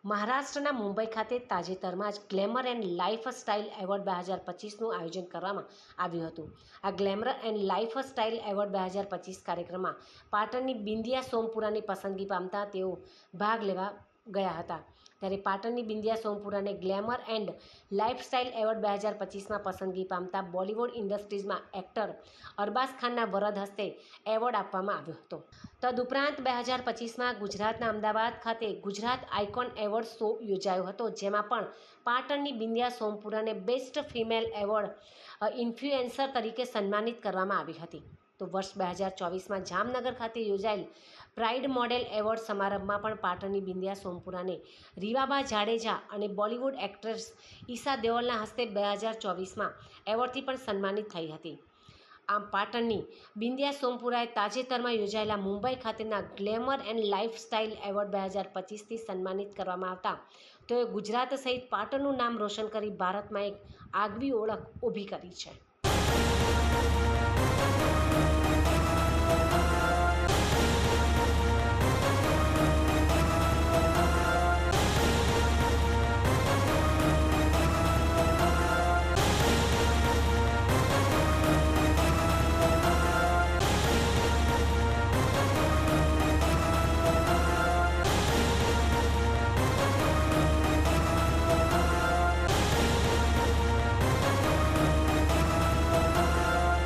મહારાષ્ટ્રના મુંબઈ ખાતે તાજેતરમાં જ ગ્લેમર એન્ડ લાઇફસ્ટાઇલ એવોર્ડ 2025નું આયોજન કરવામાં આવ્યું હતું। આ ગ્લેમર એન્ડ લાઇફસ્ટાઇલ એવોર્ડ 2025 કાર્યક્રમમાં પાટણની બિંદિયા સોમપુરાની પસંદગી પામતા તેઓ ભાગ લેવા ગયા હતા। ત્યારે પાટણની Bindiya સોમપુરાને glamour and lifestyle award 2025માં પસંદગી પામતા બોલિવૂડ ઇન્ડસ્ટ્રીઝમાં એક્ટર અરબાઝ ખાનના વરદ હસ્તે એવોર્ડ આપવામાં આવ્યો હતો। તદુપરાંત 2025માં ગુજરાતના અમદાવાદ ખાતે ગુજરાત આઇકોન એવોર્ડ શો યોજાયો હતો, જેમાં પણ પાટણની Bindiya સોમપુરાને best female award influencer તરીકે સન્માનિત કરવામાં આવી હતી। તો વર્ષ 2024માં જામનગર ખાતે યોજાયેલ પ્રાઇડ મોડેલ એવોર્ડ સમારંભમાં પણ પાટણની બિંદિયા સોમપુરાને રીવાબા જાડેજા અને બોલિવૂડ એક્ટ્રેસ ઈશા દેઓલના હસ્તે 2024માં એવોર્ડથી પણ સન્માનિત થઈ હતી। આમ પાટણની બિંદિયા સોમપુરાએ તાજેતરમાં યોજાયેલા મુંબઈ ખાતેના ગ્લેમર એન્ડ લાઇફસ્ટાઇલ એવોર્ડ 2025થી સન્માનિત કરવામાં આવતા તેઓએ ગુજરાત સહિત પાટણનું નામ રોશન કરી ભારતમાં એક આગવી ઓળખ ઊભી કરી છે।